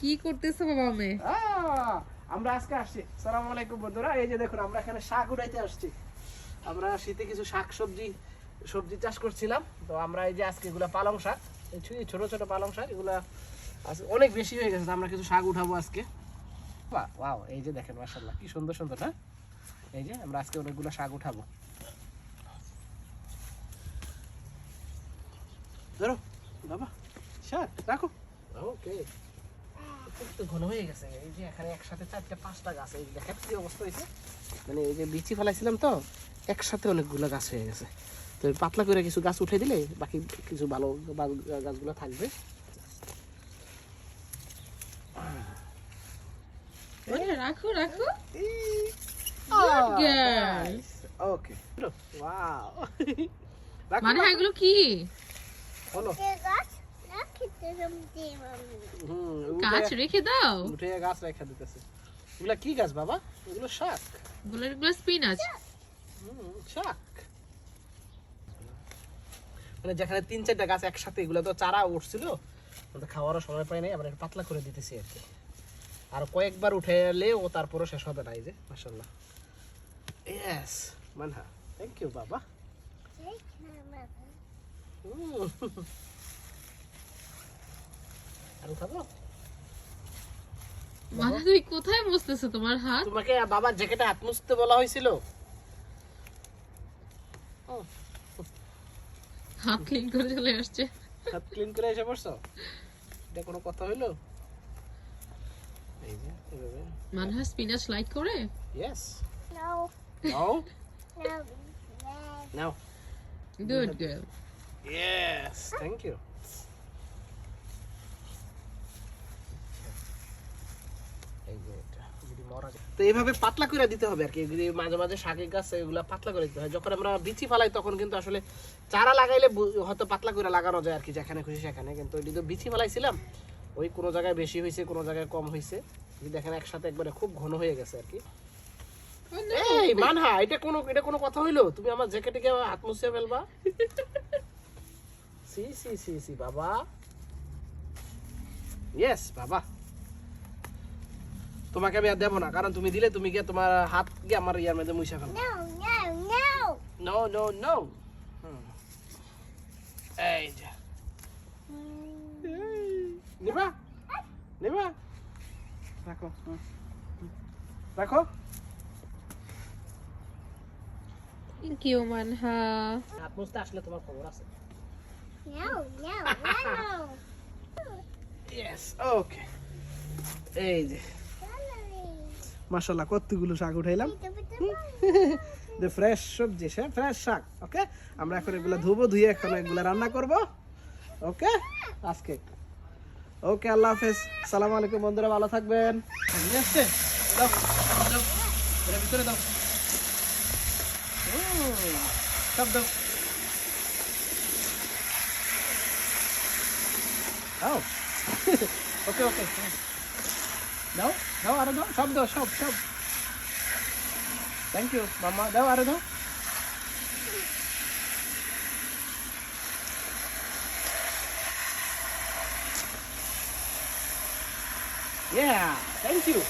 কি করতেছো বাবা মে? আমরা আজকে আসছি। আসসালামু আলাইকুম বন্ধুরা, এই যে দেখুন আমরা এখানে শাক উঠাইতে আসছি। আমরা শীতে কিছু শাক সবজি চাষ করছিলাম, তো আমরা এই যে আজকে এগুলা পালং শাক, এই ছোট ছোট পালং শাক, এগুলা অনেক বেশি হয়ে গেছে, তো আমরা কিছু শাক উঠাবো আজকে। ওয়াও, এই যে দেখেন মাশাআল্লাহ কি সুন্দর সুন্দর না। এই যে আমরা আজকে অনেকগুলো শাক উঠাবো। ধরো বাবা, শাক রাখো। ওকে, তো ঘন হয়ে গেছে। এই যে এখানে একসাথে 4-5টা গাছ, এই দেখেন কি অবস্থা হয়েছে। মানে এই যে বিচি ফেলাইছিলাম তো, একসাথে অনেকগুলো গাছ হয়ে গেছে। তো পাতলা করে কিছু গাছ উঠে দিলে বাকি কিছু ভালো গাছগুলো থাকবে। রাখো রাখো। ওকে, ওয়াও। মানে এগুলো কি? হলো গাছ রেখে দাও। উঠে গাছ রেখে দিতেছে। এগুলা কি গাছ বাবা? এগুলো শাক। এগুলো স্পিনাচ। শাক মানে যেখানে 3-4টা গাছ একসাথে, এগুলো তো চারা উঠছিল, খাওয়ারও সময় পাই নাই, আবার পাতলা করে দিতেছি আর কি। আর কয়েকবার উঠে এলে ও তারপরও শেষ হবে না। এই যে মাশাআল্লাহ। ইয়েস মানহা, থ্যাংক ইউ বাবা। আর উঠাবো? মানে তুই কোথায় মুছতেছো তোমার হাত? তোমাকে বাবার জ্যাকেটে হাত মুছতে বলা হয়েছিল। হাত ক্লিন করে চলে আসছে। হাত ক্লিন করে এসে পড়ছো? এটা কোনো কথা হইলো? এই যে এভাবে। মানে স্পিনাচ লাইক করে? Yes. No. No. No. No. Good girl. Yes. Thank you. তো এইভাবে পাতলা করে দিতে হবে আর কি। মাঝে মাঝে শাকের গাছ এগুলা পাতলা করে দিতে হয়। যখন আমরা বিচি ফালাই তখন কিন্তু আসলে চারা লাগাইলে হয়তো পাতলা করে লাগানো যায় আর কি, যেখানে খুশি সেখানে। কিন্তু ওই তো বিচি ফালাইছিলাম, ওই কোনো জায়গায় বেশি হয়েছে, কোনো জায়গায় কম হয়েছে। দেখেন একসাথে একবারে খুব ঘন হয়ে গেছে আর কি। এই মানহা, এটা কোনো কথা হইলো? তুমি আমার জ্যাকেটে কে হাত মুছিয়ে ফেলবা? সি সি সি সি বাবা। ইয়েস বাবা, তোমাকে আমি আর দেবো না, কারণ তুমি দিলে তুমি গিয়ে তোমার হাত গিয়ে আমার ইয়ার মধ্যে মুছে ফেলো। No. No. No. No no no. এই যে নিবা নিবা, রাখো রাখো। Thank you Manha. হাত মুছতে আসলে তোমার খবর আছে। No. No. No. Yes, okay. এই যে মাশাআল্লাহ কতগুলো শাক উঠাইলাম। ফ্রেশ সবজি, ফ্রেশ শাক। ওকে, আমরা এখন এগুলো ধুবো, ধুয়ে এখন এগুলো রান্না করব। ওকে আজকে। ওকে, আল্লাহ হাফেজ, আসসালামু আলাইকুম বন্ধুরা, ভালো থাকবেন। আসছে দাও দাও, এর ভিতরে দাও। সব দাও দাও। ওকে ওকে, দাও দাও, আরো দাও, সব দাও, সব সব। থ্যাংক ইউ মামা, দাও আরো দাও। Yeah, thank you.